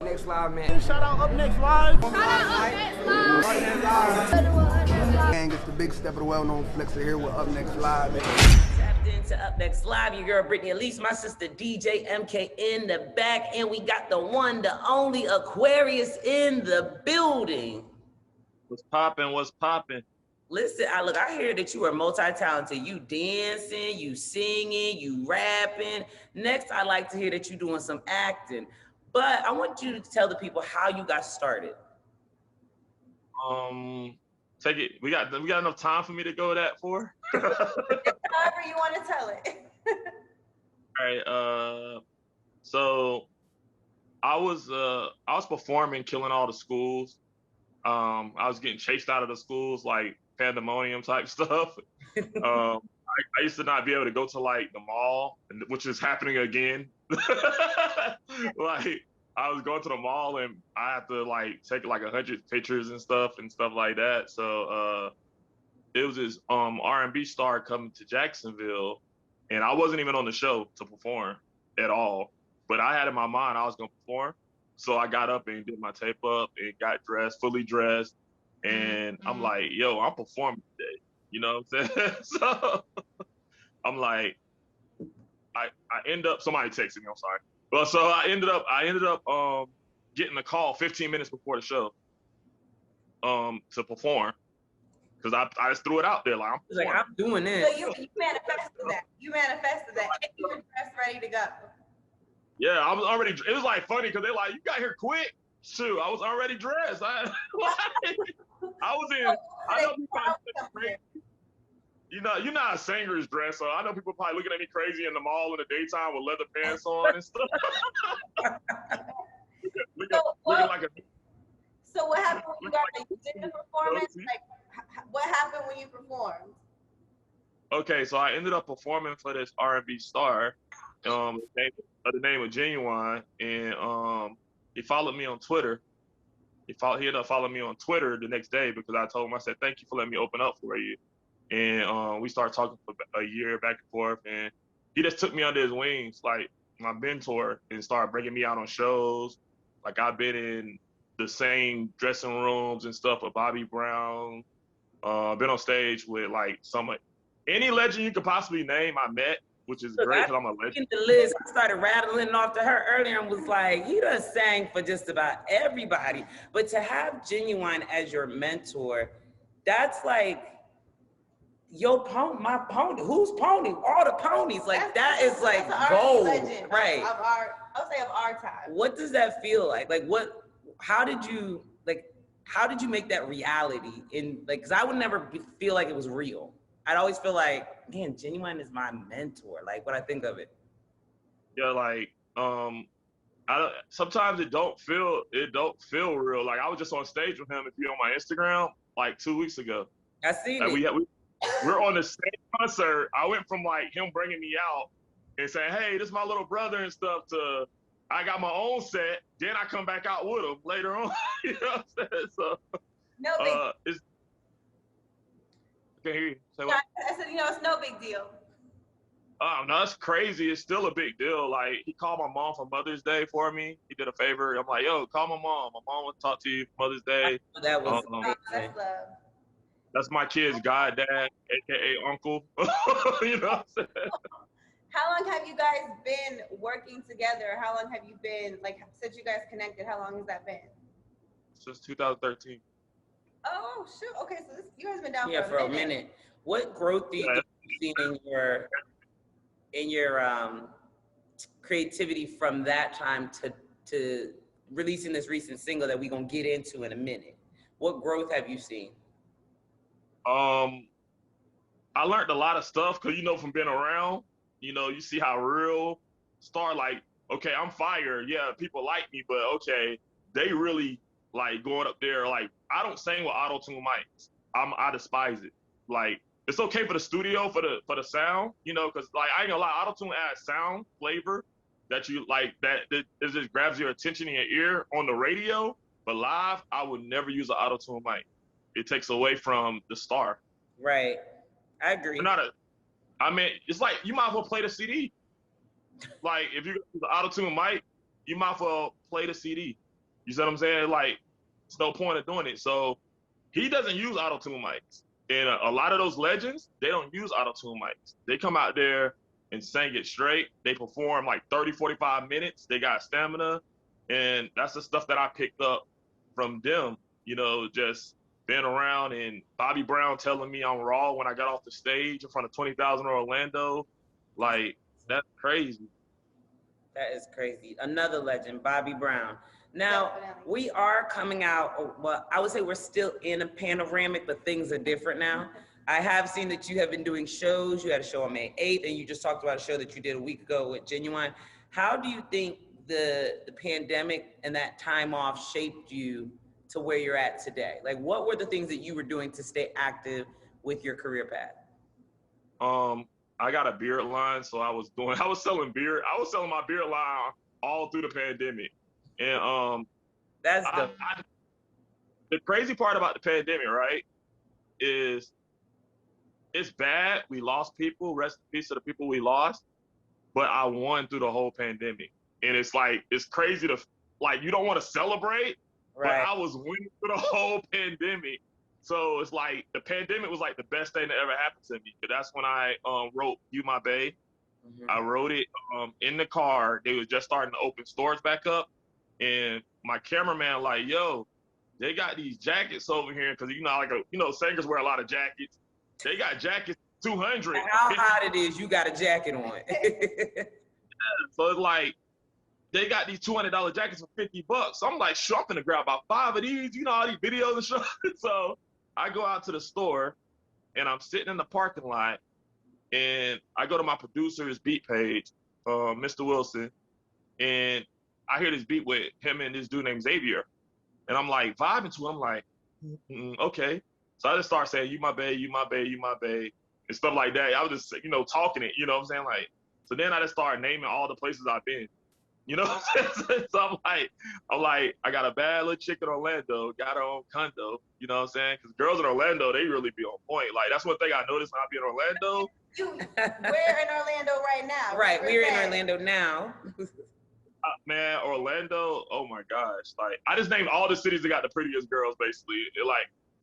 Next Live, man. Shout out Up Next Live. Shout out Up Next Live. Gang, it's the big step of the well-known flexer here with Up Next Live, man. Tapped into Up Next Live, your girl Brittany, Elyse, my sister DJ MK in the back, and we got the one, the only Aquarius in the building. What's poppin'? What's poppin'? Listen, I hear that you are multi-talented. You dancing, you singing, you rapping. Next, I'd like to hear that you're doing some acting. But I want you to tell the people how you got started. Take it. We got enough time for me to go that for? However you want to tell it. All right. So I was performing, killing all the schools. I was getting chased out of the schools, like pandemonium type stuff. I used to not be able to go to like the mall, which is happening again. Like I was going to the mall and I had to like take like 100 pictures and stuff like that. So it was this R&B star coming to Jacksonville, and I wasn't even on the show to perform at all. But I had in my mind I was gonna perform. So I got up and did my tape up and got dressed, fully dressed. And I'm like, yo, I'm performing today. You know what I'm saying? So I'm like, I end up, somebody texted me, I'm sorry. Well, so I ended up getting a call 15 minutes before the show to perform. Cause I just threw it out there like I'm doing this. So you manifested that. You manifested that. And you were dressed ready to go. Yeah, I was already, it was like funny because they're like, you got here quick. Shoot, I was already dressed. I was in, I know people crazy. You know how singers dress, so I know people probably looking at me crazy in the mall in the daytime with leather pants on and stuff. looking like a. So what happened when you did the performance? Like, what happened when you performed? Okay, so I ended up performing for this R&B star, the name of Ginuwine, and he followed me on Twitter. He ended up following me on Twitter the next day because I told him, I said, thank you for letting me open up for you. And we started talking for a year back and forth, and he just took me under his wings, like my mentor, and started bringing me out on shows. Like I've been in the same dressing rooms and stuff with Bobby Brown. Been on stage with like any legend you could possibly name I met, which is great because I'm a legend. The list, I started rattling off to her earlier and was like, he done sang for just about everybody. But to have Ginuwine as your mentor, that's like, my pony. Who's pony? All the ponies. Like that is like gold, right? I'll say of our time. What does that feel like? Like how did you make that reality? Because I would never feel like it was real. I'd always feel like, man, Ginuwine is my mentor. Like when I think of it. Yeah, like sometimes it don't feel real. Like I was just on stage with him. If you're on my Instagram, like 2 weeks ago. I see it. We're on the same concert. I went from like him bringing me out and saying, hey, this is my little brother and stuff, to I got my own set. Then I come back out with him later on. You know what I'm saying? So, no big I can't hear you. Say what? I said, it's no big deal. No, that's crazy. It's still a big deal. Like he called my mom for Mother's Day for me. He did a favor. I'm like, yo, call my mom. My mom wants to talk to you for Mother's Day. That was that's love. That's my kid's goddad, aka uncle. You know what I'm saying? How long have you guys been working together? How long have you been, like, since you guys connected, how long has that been? Since 2013. Oh, shoot. Okay, so you guys been down for a minute. What growth do you see in your creativity from that time to releasing this recent single that we're going to get into in a minute? What growth have you seen? I learned a lot of stuff because, from being around, you see how real star, like, okay, I'm fire. Yeah, people like me, but okay, they really like going up there. Like, I don't sing with auto-tune mics. I despise it. Like, it's okay for the studio, for the sound, because like, I ain't gonna lie, auto-tune adds sound, flavor that you like, that it just grabs your attention in your ear on the radio. But live, I would never use an auto-tune mic. It takes away from the star. Right. I agree. It's like you might as well play the CD. Like if you use the auto-tune mic, you might as well play the CD. You see what I'm saying? Like, it's no point of doing it. So he doesn't use auto-tune mics. And a lot of those legends, they don't use auto-tune mics. They come out there and sing it straight. They perform like 30, 45 minutes. They got stamina. And that's the stuff that I picked up from them, you know, just being around, and Bobby Brown telling me I'm raw when I got off the stage in front of 20,000 in Orlando. Like, that's crazy. That is crazy. Another legend, Bobby Brown. Now, Definitely. we are coming out, well, I would say we're still in a panoramic, but things are different now. I have seen that you have been doing shows. You had a show on May 8th, and you just talked about a show that you did a week ago with Ginuwine. How do you think the pandemic and that time off shaped you to where you're at today? Like, what were the things that you were doing to stay active with your career path? I got a beard line, so I was selling beard. I was selling my beard line all through the pandemic. And That's the crazy part about the pandemic, right, is it's bad. We lost people. Rest in peace to the people we lost. But I won through the whole pandemic. And it's like, it's crazy to, like, you don't want to celebrate, right. but I was winning through the whole pandemic. So it's like, the pandemic was like the best thing that ever happened to me. That's when I wrote You My Bae. I wrote it in the car. They was just starting to open stores back up. And my cameraman like, yo, they got these jackets over here. Cause singers wear a lot of jackets. They got jackets 200. How hot it is, you got a jacket on. So it's like, they got these $200 jackets for $50. So I'm like, sure, I'm gonna grab about 5 of these, all these videos and stuff. So I go out to the store and I'm sitting in the parking lot, and I go to my producer's beat page, Mr. Wilson, and I hear this beat with him and this dude named Xavier. And I'm like vibing to him, I'm like, okay. So I just start saying, you my bae, you my bae, you my bae, and stuff like that. I was just, talking it, what I'm saying? Like, so then I just started naming all the places I've been. So I'm like, I got a bad little chick in Orlando, got her own condo, you know what I'm saying? Because girls in Orlando, they really be on point. Like, that's one thing I noticed when I be in Orlando. We're in Orlando right now. Right, we're in Orlando now. Man, Orlando, oh my gosh. Like, I just named all the cities that got the prettiest girls, basically.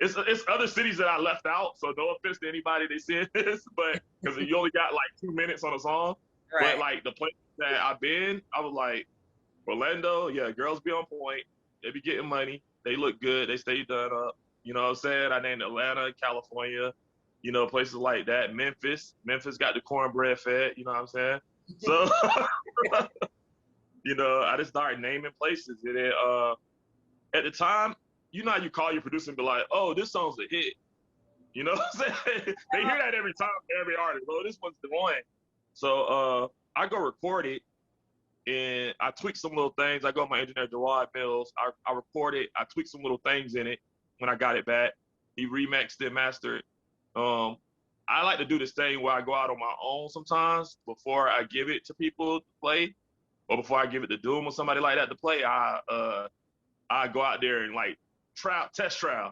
It's other cities that I left out, so no offense to anybody that said this, but because you only got like 2 minutes on a song. Right. But like the place that I've been, I was like, Orlando, yeah, girls be on point. They be getting money. They look good. They stay done up. You know what I'm saying? I named Atlanta, California, places like that. Memphis got the cornbread fed. You know what I'm saying? So, I just started naming places. And then, at the time, how you call your producer and be like, oh, this song's a hit. You know what I'm saying? They hear that every time, every artist. Oh, this one's the one. So I go record it, and I tweak some little things. I go to my engineer, Jawad Mills. I record it. I tweak some little things in it when I got it back. He remixed it, mastered it. I like to do this thing where I go out on my own sometimes before I give it to people to play, or before I give it to Doom or somebody like that to play. I go out there and like test trial,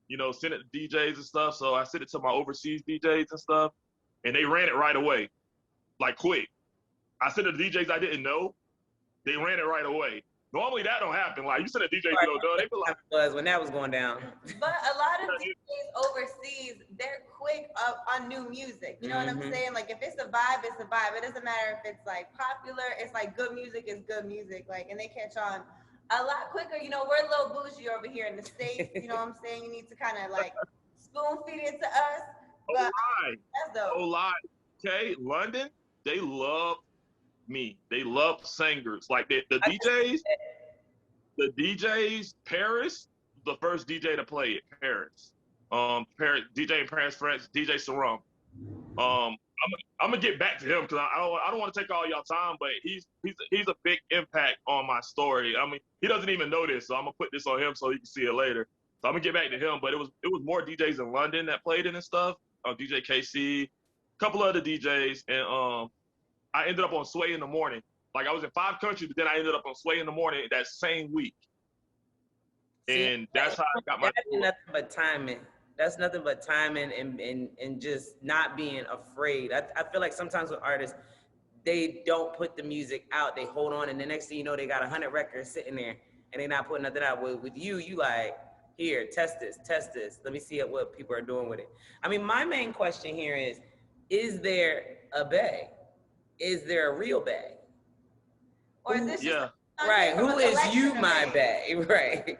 send it to DJs and stuff. So I sent it to my overseas DJs and stuff, and they ran it right away. Like, quick. I sent it to DJs I didn't know. They ran it right away. Normally that don't happen. Like, you send a DJ you don't know, they be like, was when that was going down. But a lot of DJs overseas, they're quick on new music. You know what I'm saying? Like, if it's a vibe, it's a vibe. It doesn't matter if it's like popular. It's like good music is good music. Like, and they catch on a lot quicker. We're a little bougie over here in the States. You know what I'm saying? You need to kind of like spoon feed it to us. But that's dope. Oh, lie. Okay, London. They love me. They love singers. Like the DJs, Paris, the first DJ to play it, Paris. DJ in Paris, France, DJ Sarum. I'm gonna get back to him because I don't want to take all y'all time, but he's a big impact on my story. I mean, he doesn't even know this, so I'm gonna put this on him so he can see it later. So I'm gonna get back to him, but it was more DJs in London that played it and stuff. DJ KC. Couple other DJs, and I ended up on Sway in the Morning. Like, I was in 5 countries, but then I ended up on Sway in the Morning that same week. And that's how I got my. That's nothing but timing. That's nothing but timing and just not being afraid. I feel like sometimes with artists, they don't put the music out. They hold on, and the next thing you know, they got 100 records sitting there. and they're not putting nothing out. With you, you like, here, test this. Let me see what people are doing with it. I mean, my main question here is there a bae? Is there a real bae? Or is this just right? Who is you, my bae? Right.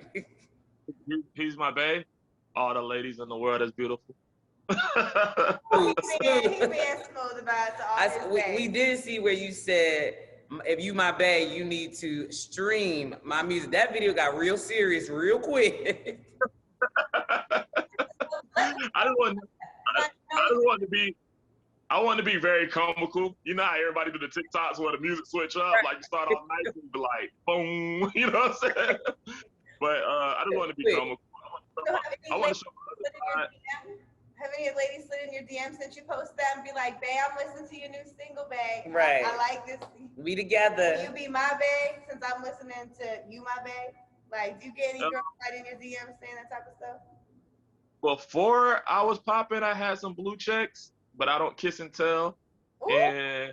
He's my bae. All the ladies in the world is beautiful. He being smooth about it to all his we did see where you said, if you my bae, you need to stream my music. That video got real serious real quick. I want to be very comical. You know how everybody do the TikToks where the music switch up, like you start off nice and be like, boom, you know what I'm saying? But I just want to be comical. I want to show Have any ladies slid in your DM since you post that and be like, babe, I'm listening to your new single, babe. Right. I like this. We together. Will you be my babe since I'm listening to you, my babe? Like, do you get any girls right in your DM saying that type of stuff? Before I was popping, I had some blue checks, but I don't kiss and tell. Ooh. And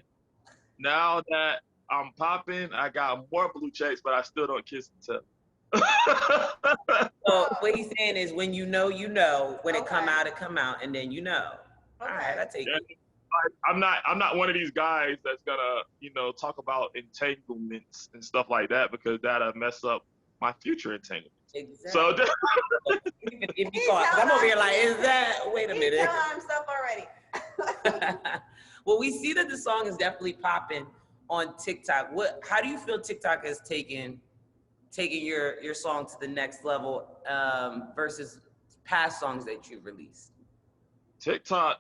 now that I'm popping, I got more blue checks, but I still don't kiss and tell. So what he's saying is, when you know, when it come out, and then you know. Okay. All right, I take it. I'm not one of these guys that's gonna, talk about entanglements and stuff like that, because that'll mess up my future entanglements. Exactly. So if you call, I'm over here like, is that? Wait a minute. He's telling himself already. Well, we see that the song is definitely popping on TikTok. How do you feel TikTok has taken your song to the next level versus past songs that you've released? TikTok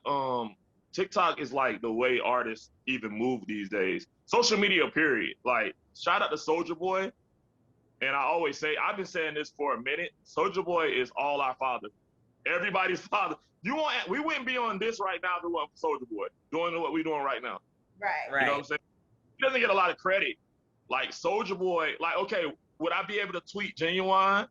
is like the way artists even move these days. Social media, period. Like, shout out to Soulja Boy. And I always say, I've been saying this for a minute, Soulja Boy is all our father. Everybody's father. We wouldn't be on this right now if it wasn't for Soulja Boy doing what we're doing right now. Right. You know what I'm saying? He doesn't get a lot of credit. Like, Soulja Boy, okay, would I be able to tweet Ginuwine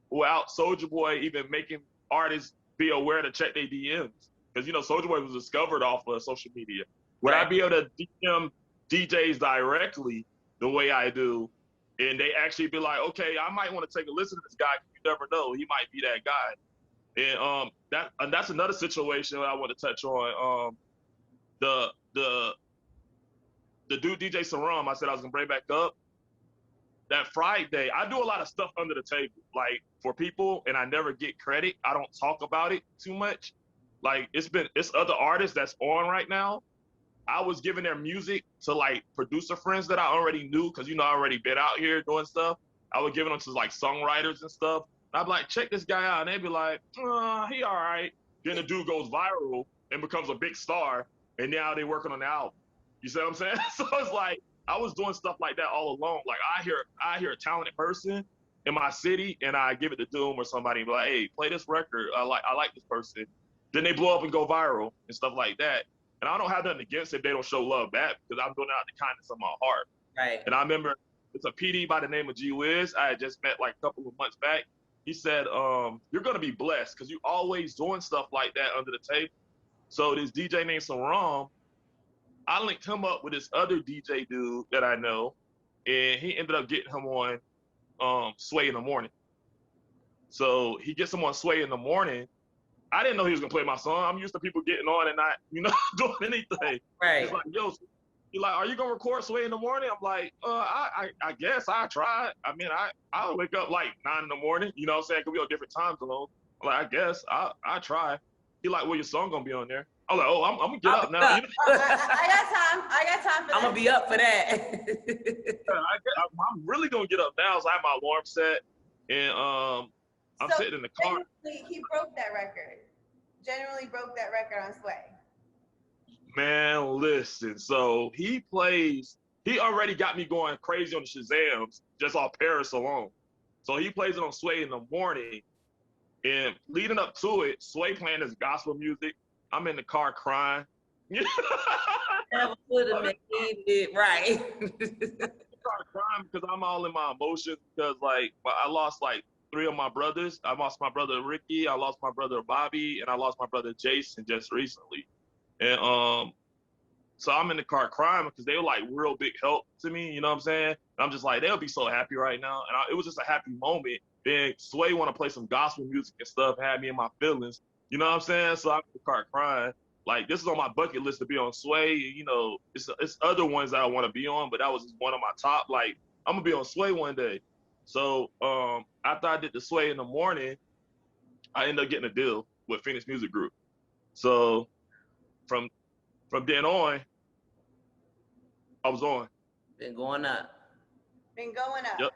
without Soulja Boy even making artists be aware to check their DMs? Because, Soulja Boy was discovered off of social media. Would I be able to DM DJs directly the way I do, and they actually be like, okay, I might want to take a listen to this guy, because you never know, he might be that guy. And that's another situation that I want to touch on. The dude DJ Saram, I said I was gonna bring back up. That Friday, I do a lot of stuff under the table, like, for people, and I never get credit. I don't talk about it too much. Like, it's other artists that's on right now. I was giving their music to, like, producer friends that I already knew, because, I already been out here doing stuff. I was giving them to, like, songwriters and stuff. And I'd be like, check this guy out. And they'd be like, he all right. Then the dude goes viral and becomes a big star, and now they're working on the album. You see what I'm saying? So it's like, I was doing stuff like that all along. Like, I hear a talented person in my city, and I give it to Doom or somebody, and be like, hey, play this record. I like this person. Then they blow up and go viral and stuff like that. And I don't have nothing against if they don't show love back, because I'm doing it out of the kindness of my heart. Right. And I remember it's a PD by the name of G-Wiz I had just met like a couple of months back. He said, you're going to be blessed, because you always doing stuff like that under the table. So this DJ named Saram, I linked him up with this other DJ dude that I know, and he ended up getting him on Sway in the Morning. So he gets him on Sway in the Morning. I didn't know he was gonna play my song. I'm used to people getting on and not, doing anything. Right. He's like, yo, he's like, are you gonna record Sway in the Morning? I'm like, I guess I try. I mean, I'll wake up like 9 in the morning. You know what I'm saying? Could be on different time zones. I'm like, I guess I try. He like, well, your song gonna be on there. I'm like, oh, I'm gonna get up now. I got time for that. I'm gonna be up for that. I'm really gonna get up now. So I have my alarm set, and I'm sitting in the car. He broke that record. Genuinely broke that record on Sway. Man, listen. So he already got me going crazy on the Shazams just off Paris alone. So he plays it on Sway in the morning, and leading up to it, Sway playing his gospel music. I'm in the car crying. Never would have made it right. Crying because I'm all in my emotions, because like I lost like 3 of my brothers. I lost my brother Ricky, I lost my brother Bobby, and I lost my brother Jason just recently. And So I'm in the car crying because they were like real big help to me. You know what I'm saying? And I'm just like, they'll be so happy right now. And it was just a happy moment. Then Sway want to play some gospel music and stuff, had me in my feelings. You know what I'm saying? So I'm in the car crying. Like, this is on my bucket list to be on Sway. You know, it's other ones that I want to be on, but that was one of my top. Like, I'm gonna be on Sway one day. So after I did the Sway in the morning, I ended up getting a deal with Phoenix Music Group. So from then on, I was on. Been going up. Been going up. Yep.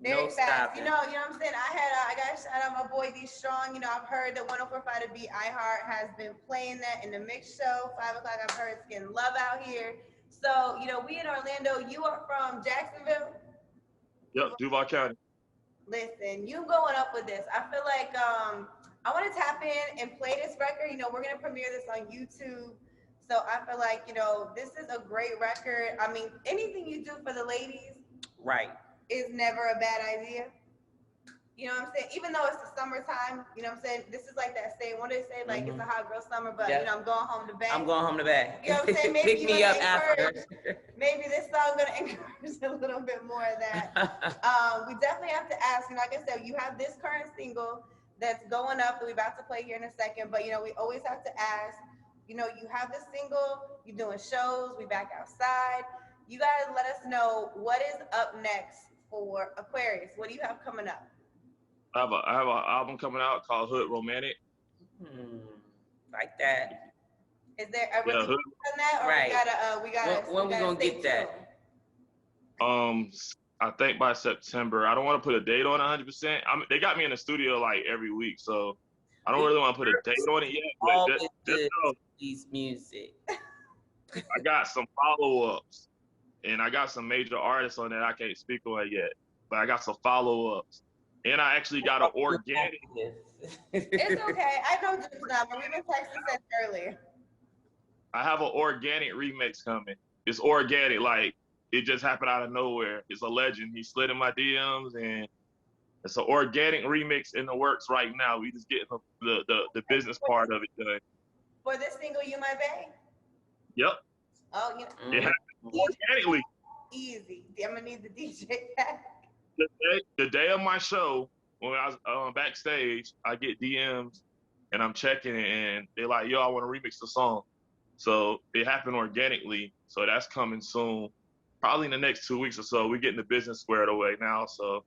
Very No fast. stopping. You know what I'm saying? I got to shout out my boy D Strong. You know, I've heard that 104.5 to Beat iHeart has been playing that in the mix show. 5 o'clock, I've heard it's getting love out here. So, you know, we in Orlando. You are from Jacksonville? Yep, Duval County. Listen, you going up with this. I feel like I want to tap in and play this record. You know, we're going to premiere this on YouTube. So I feel like, you know, this is a great record. I mean, anything you do for the ladies Right. is never a bad idea. You know what I'm saying? Even though it's the summertime, you know what I'm saying? This is like that saying, what do they say? Like, it's a hot girl summer, but, you know, I'm going home to bed. I'm going home to bed. You know what I'm saying? Maybe Pick me up after. Maybe this song gonna encourage a little bit more of that. We definitely have to ask, and like I said, you have this current single that's going up that we're about to play here in a second, but you know, we always have to ask, you know, you have this single, you're doing shows, we back outside. You gotta let us know what is up next for Aquarius. What do you have coming up? I have an album coming out called Hood Romantic. Like that. Is there a release on that, or Right. we gotta When we gonna get that? I think by September. I don't want to put a date on it 100%. They got me in the studio like every week, so I don't really want to put a date on it yet. All But just know, these music. I got some follow-ups, and I got some major artists on that I can't speak on yet, but I got some follow-ups. And I actually got an organic. It's okay. I know this number. We've been texting since earlier. I have an organic remix coming. It's organic, like it just happened out of nowhere. It's a legend. He slid in my DMs, and it's an organic remix in the works right now. We just getting the business part of it done. For this single, You My Bae? Yep. Oh, you know. It happened organically. Easy. I'm gonna need the DJ back. The day of my show, when I was backstage, I get DMs and I'm checking it, and they're like, "Yo, I want to remix the song." So it happened organically. So that's coming soon, probably in the next 2 weeks or so. We're getting the business squared away now. So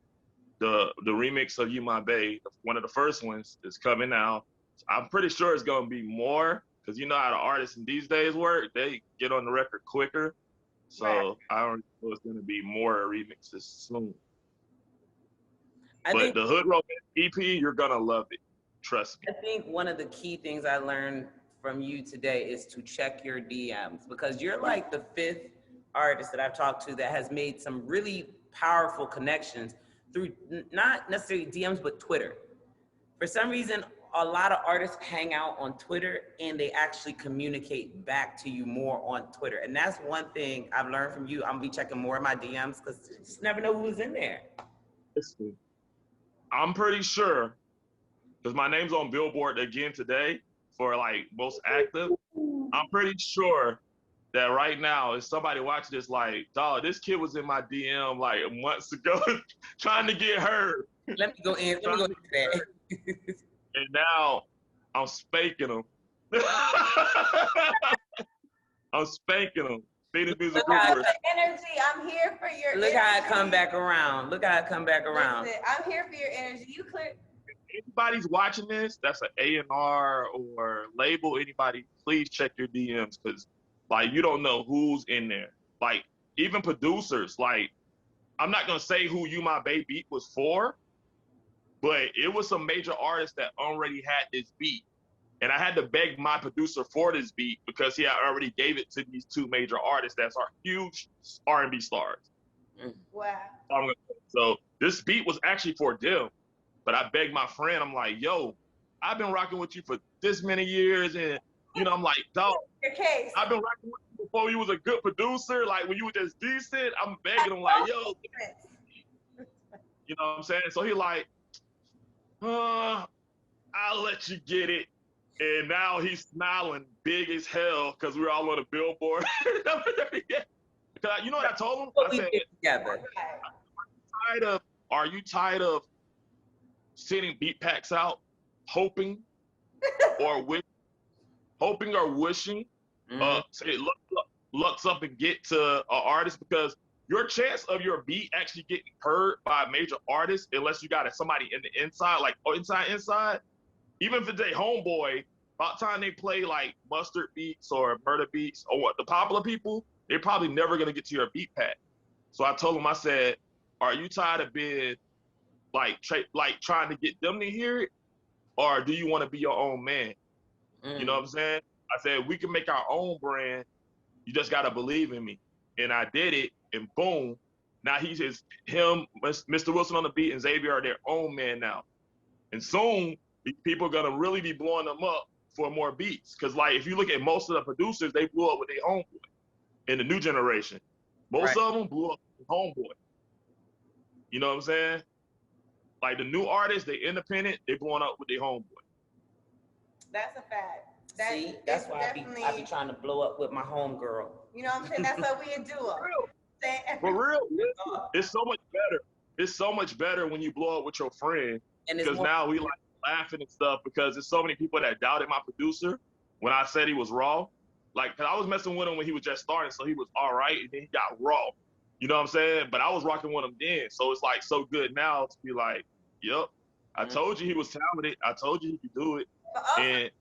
the remix of You My Bae, one of the first ones, is coming out. I'm pretty sure it's gonna be more, because you know how the artists in these days work. They get on the record quicker. So Right. I don't know it's gonna be more remixes soon. I But think the Hood Romantic EP, you're gonna love it. Trust me. I think one of the key things I learned from you today is to check your DMs, because you're like the 5th artist that I've talked to that has made some really powerful connections through not necessarily DMs, but Twitter. For some reason, a lot of artists hang out on Twitter and they actually communicate back to you more on Twitter. And that's one thing I've learned from you. I'm gonna be checking more of my DMs because you just never know who's in there. Listen, I'm pretty sure, because my name's on Billboard again today for like most active. I'm pretty sure that right now, if somebody watching this, like, dog, this kid was in my DM like months ago trying to get heard. Let me go in. Let me go into that. And now I'm spanking them. I'm spanking them. Phoenix Music Group. Energy, I'm here for your Look energy. how I come back around. Look how I come back around. Listen, I'm here for your energy. You clear. If anybody's watching this, that's an A&R or label, anybody, please check your DMs, because like you don't know who's in there. Like even producers, like I'm not gonna say who You My Bae beat was for, but it was some major artists that already had this beat. And I had to beg my producer for this beat because he had already gave it to these 2 major artists that are huge R&B stars. Wow. So this beat was actually for them. But I begged my friend, I'm like, yo, I've been rocking with you for this many years. And, you know, I'm like, dog, Your case. I've been rocking with you before you was a good producer. Like, when you were just decent, I'm begging him, like, yo. You know what I'm saying? So he like, I'll let you get it. And now he's smiling big as hell because we were all on a billboard. You know what I told him? What I we said, did together. are you tired of sending beat packs out, hoping or wishing, say looks up and get to an artist, because your chance of your beat actually getting heard by a major artist, unless you got somebody in the inside, like inside, even if it's a homeboy, about time they play like mustard beats or murder beats or what the popular people, they're probably never gonna get to your beat pack. So I told him, I said, are you tired of being like trying to get them to hear it, or do you want to be your own man? You know what I'm saying? I said, we can make our own brand. You just gotta believe in me. And I did it, and boom, now him, Mr. Wilson on the beat, and Xavier are their own man now. And soon, people are gonna really be blowing them up for more beats. Cause like, if you look at most of the producers, they blew up with their homeboy in the new generation. Most of them blew up with homeboy. You know what I'm saying? Like the new artists, they independent, they blowing up with their homeboy. That's a fact. See, that's why I be trying to blow up with my homegirl. You know what I'm saying? That's what we do. For real, it's so much better. It's so much better when you blow up with your friend, because now we like laughing and stuff, because there's so many people that doubted my producer when I said he was raw. Like, cause I was messing with him when he was just starting, so he was all right, and then he got raw. You know what I'm saying? But I was rocking with him then, so it's like so good now to be like, yep, I told you he was talented. I told you he could do it. But also, and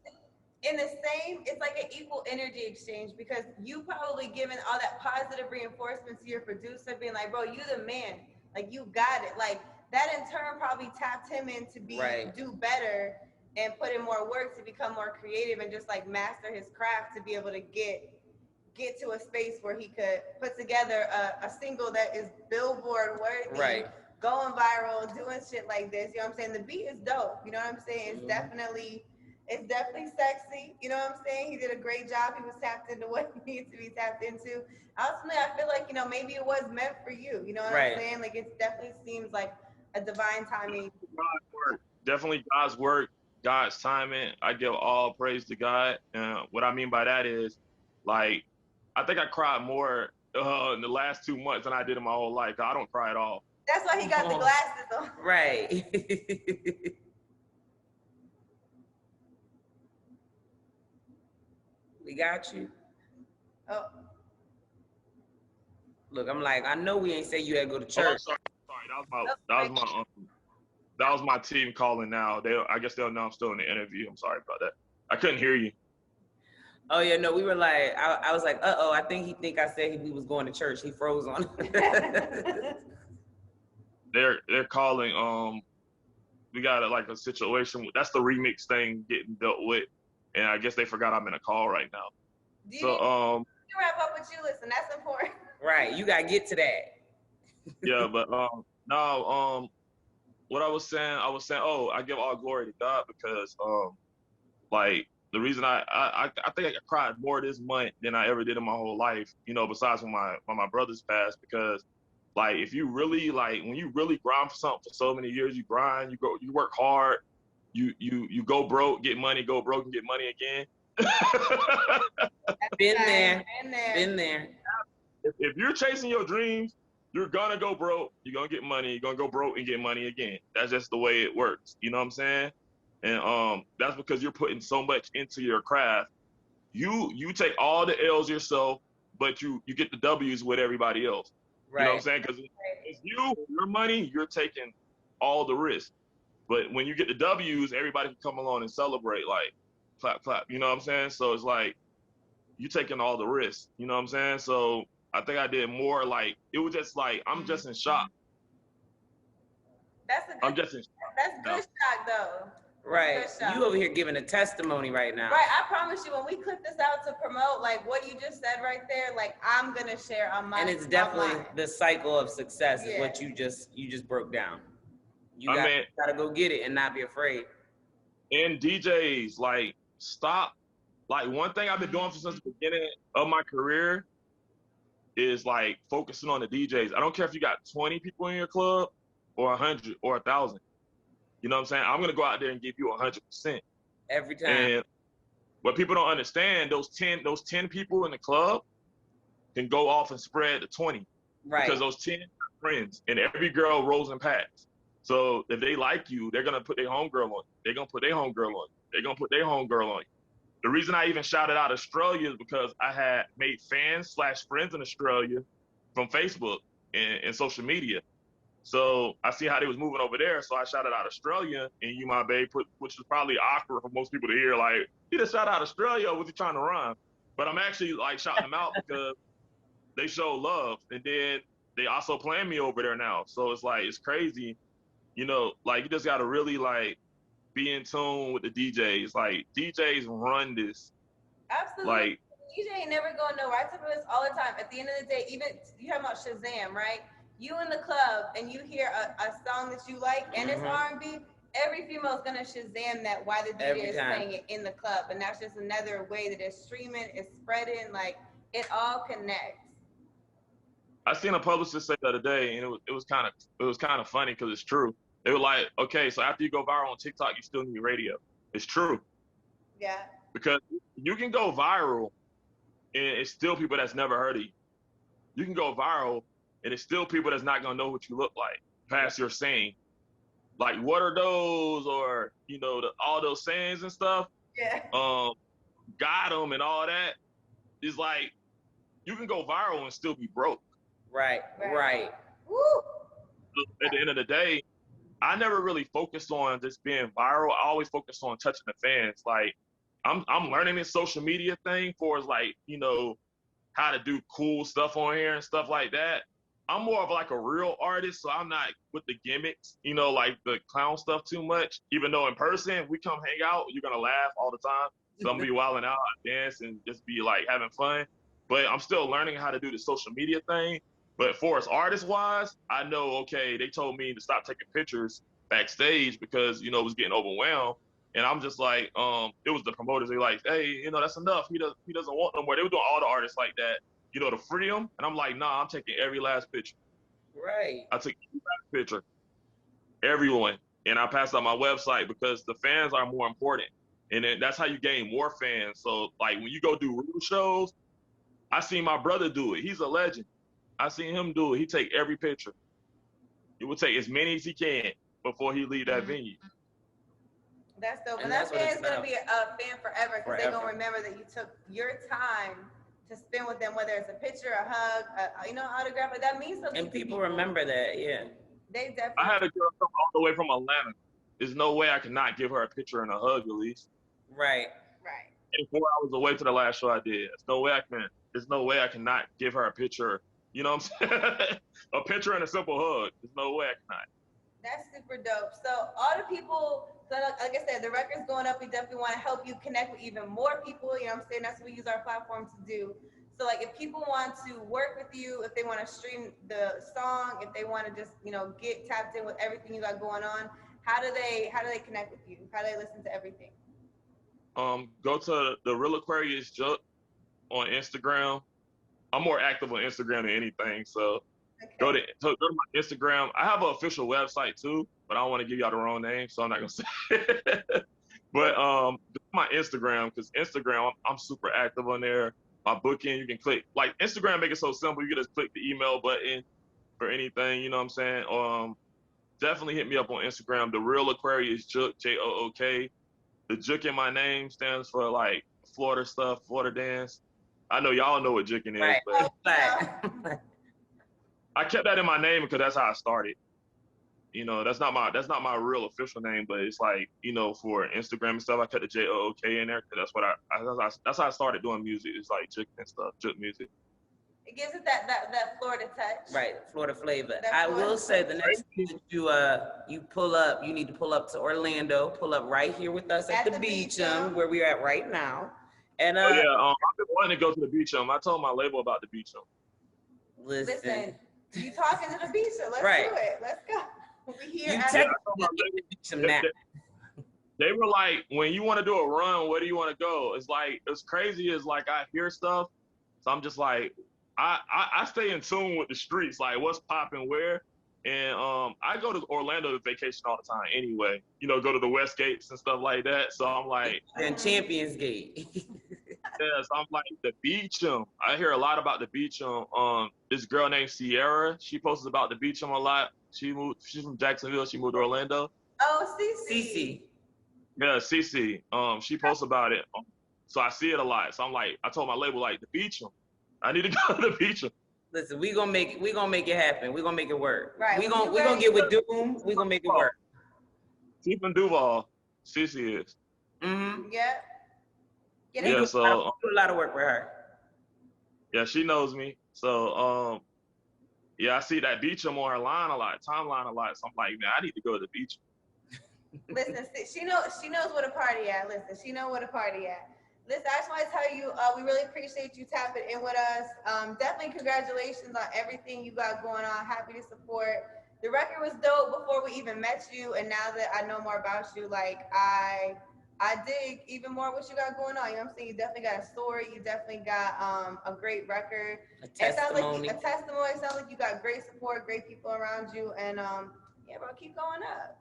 in the same, it's like an equal energy exchange, because you probably giving all that positive reinforcement to your producer, being like, bro, you the man, like you got it. Like that in turn probably tapped him in to do better and put in more work to become more creative and just like master his craft to be able to get to a space where he could put together a single that is Billboard worthy, going viral, doing shit like this. You know what I'm saying? The beat is dope. You know what I'm saying? It's definitely sexy. You know what I'm saying? He did a great job. He was tapped into what he needs to be tapped into. Ultimately, I feel like, you know, maybe it was meant for you. You know what I'm saying? Like, it definitely seems like a divine timing. God's work. Definitely God's work, God's timing. I give all praise to God. What I mean by that is, like, I think I cried more in the last 2 months than I did in my whole life. I don't cry at all. That's why he got the glasses on. Right. We got you. Oh. Look, I'm like, I know we ain't say you had to go to church. Oh, sorry. That was my team calling now. I guess they'll know I'm still in the interview. I'm sorry about that. I couldn't hear you. Oh yeah, no, we were like, I was like, I think I said we was going to church. He froze on. They're calling. We got a situation. That's the remix thing getting dealt with, and I guess they forgot I'm in a call right now. You wrap up with you. Listen, that's important. Right, you gotta get to that. Yeah, but no. What I was saying, oh, I give all glory to God, because like the reason I think I cried more this month than I ever did in my whole life. You know, besides when my brothers passed, because like if you really when you really grind for something for so many years, you grind, you work hard, you go broke, get money, go broke and get money again. Been there. If you're chasing your dreams, you're gonna go broke, you're gonna get money, you're gonna go broke and get money again. That's just the way it works. You know what I'm saying? And that's because you're putting so much into your craft. You take all the L's yourself, but you get the W's with everybody else. Right. You know what I'm saying? Because it's your money, you're taking all the risk. But when you get the W's, everybody can come along and celebrate, like clap, clap. You know what I'm saying? So it's like you taking all the risks. You know what I'm saying? So I think I did more. Like it was just like I'm just in shock. That's good shock though. Right. You over here giving a testimony right now. Right. I promise you, when we clip this out to promote, like what you just said right there, like I'm gonna share on my. And it's definitely the cycle of success is what you just broke down. You gotta go get it and not be afraid. And DJs, like stop. Like one thing I've been doing since the beginning of my career is like focusing on the DJs. I don't care if you got 20 people in your club or 100 or 1,000. You know what I'm saying? I'm gonna go out there and give you 100% every time. What people don't understand, those 10 people in the club can go off and spread to 20. Right. Because those 10 are friends, and every girl rolls in packs. So if they like you, they're gonna put their homegirl on you. They're gonna put their homegirl on you. They're gonna put their homegirl on you. The reason I even shouted out Australia is because I had made fans/friends in Australia from Facebook and social media. So I see how they was moving over there. So I shouted out Australia, and You My Babe, which is probably awkward for most people to hear. Like, he just shouted out Australia, was he trying to rhyme? But I'm actually like shouting them out because they show love, and then they also playing me over there now. So it's like, it's crazy, you know. Like, you just gotta really like be in tune with the DJs. Like, DJs run this. Absolutely. Like, DJ ain't never going nowhere. I tell people this all the time. At the end of the day, even you talking about Shazam, right? You in the club and you hear a song that you like and it's R&B. Every female is gonna Shazam that while the DJ is playing it in the club, and that's just another way that it's streaming, it's spreading. Like, it all connects. I seen a publicist say the other day, and it was kind of funny because it's true. They were like, okay, so after you go viral on TikTok, you still need radio. It's true. Yeah. Because you can go viral, and it's still people that's never heard of you. You can go viral, and it's still people that's not gonna know what you look like past your saying. Like, what are those, or you know, all those sayings and stuff. Yeah. Got them and all that. It's like, you can go viral and still be broke. Right. Woo. At the end of the day, I never really focused on just being viral. I always focused on touching the fans. Like, I'm learning this social media thing for, like, you know, how to do cool stuff on here and stuff like that. I'm more of like a real artist, so I'm not with the gimmicks, you know, like the clown stuff too much. Even though in person, we come hang out, you're gonna laugh all the time. So I'm gonna be wilding out, dance, and just be like having fun. But I'm still learning how to do the social media thing. But for as artist-wise, I know, okay, they told me to stop taking pictures backstage because, you know, it was getting overwhelmed. And I'm just like, it was the promoters. They like, hey, you know, that's enough. He doesn't want no more. They were doing all the artists like that, you know, to free them. And I'm like, nah, I'm taking every last picture. Right. I took every last picture, everyone. And I passed out my website because the fans are more important. And then that's how you gain more fans. So, like, when you go do real shows, I seen my brother do it. He's a legend. I seen him do it. He take every picture. He will take as many as he can before he leave that venue. That's dope. And And that that's what fan's it's gonna about. be a fan forever because they're gonna remember that you took your time to spend with them, whether it's a picture, a hug, you know, autograph. Like, that means something. And people remember that, yeah. They definitely. I had a girl come all the way from Atlanta. There's no way I could not give her a picture and a hug, Elyse. Right. Right. And 4 hours away to the last show I did. There's no way I cannot give her a picture. You know what I'm saying? A picture and a simple hug. There's no way I cannot. That's super dope. So all the people, so like I said, the record's going up. We definitely want to help you connect with even more people. You know what I'm saying? That's what we use our platform to do. So, like, if people want to work with you, if they want to stream the song, if they want to just, you know, get tapped in with everything you got going on, how do they connect with you? How do they listen to everything? Go to the Real Aquarius Juk on Instagram. I'm more active on Instagram than anything, so Okay. go to my Instagram. I have an official website too, but I don't want to give y'all the wrong name, so I'm not gonna say it. But go to my Instagram, because Instagram, I'm super active on there. My booking, you can click, like, Instagram make it so simple. You can just click the email button for anything, you know what I'm saying? Definitely hit me up on Instagram. The Real Aquarius Juk, Jook. The Juk in my name stands for, like, Florida stuff, Florida dance. I know y'all know what Juking is, Right. but I kept that in my name because that's how I started. You know, that's not my real official name, but it's like, you know, for Instagram and stuff, I kept the Jook in there because that's how I started doing music. It's like Juk and stuff, Juk music. It gives it that Florida touch. Right, Florida flavor. That I Florida will say the flavor. next time you pull up, you need to pull up to Orlando, pull up right here with us at the Beacham, where we're at right now. And I've been wanting to go to the Beacham. I told my label about the Beacham. Listen, you talking to the Beacham? Let's do it. Let's go. We here. You at take the the Beacham now. They were like, when you want to do a run, where do you want to go? It's like, it's crazy. It's like, I hear stuff, so I'm just like, I stay in tune with the streets, like what's popping where. And I go to Orlando to vacation all the time anyway. You know, go to the West Gates and stuff like that. So I'm like, and Champions Gate. yeah, so I'm like the Beacham. I hear a lot about the Beacham. This girl named Sierra, she posts about the Beacham a lot. She's from Jacksonville. She moved to Orlando. Oh, Cece. Cece. Yeah, Cece. She posts about it. So I see it a lot. So I'm like, I told my label like the Beacham. I need to go to the Beacham. Listen, we gonna make it happen. We gonna make it work. Right. We gonna get with Doom. We gonna make it work. She from Duval. Cece is. Mm-hmm. Yeah. Yeah, so do a lot of work with her. yeah, she knows me. So yeah, I see that Beacham on her line a lot, timeline a lot. So I'm like, man, I need to go to the Beacham. Listen, she knows where to party at. Listen, she knows where to party at. Listen, I just want to tell you, we really appreciate you tapping in with us. Definitely congratulations on everything you got going on. Happy to support. The record was dope before we even met you, and now that I know more about you, like I dig even more what you got going on. You know what I'm saying? You definitely got a story. You definitely got a great record. A testimony. It sounds like you got great support, great people around you, and yeah, bro, keep going up.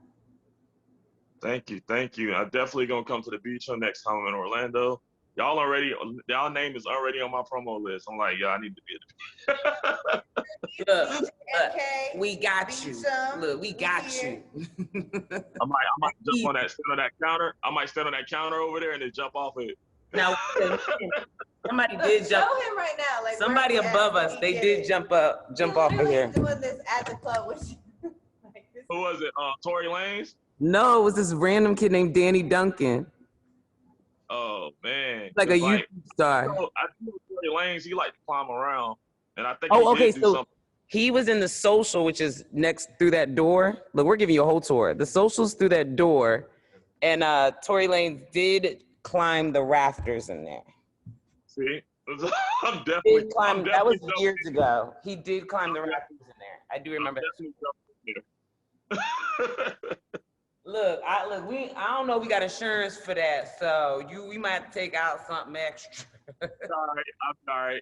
Thank you. I'm definitely gonna come to the Beacham next time I'm in Orlando. Y'all name is already on my promo list. I'm like, yeah, I need to be at the Look, we got you. Look, we got you. I might jump on that counter. I might stand on that counter over there and then jump off it. Now, somebody did jump. Show him right now. Like somebody above us, they did jump off of here. Doing this at the club with you. Who was it? Tory Lanez? No, it was this random kid named Danny Duncan. Oh man, Like a YouTube star. I know Tory Lanez. He like to climb around, and I think. He was in the social, which is next through that door. Look, we're giving you a whole tour. The social's through that door, and Tory Lanez did climb the rafters in there. See, I'm definitely. That was years ago. He did climb the rafters in there. I do remember that. Look, I don't know. We got insurance for that, so we might have to take out something extra. I'm sorry.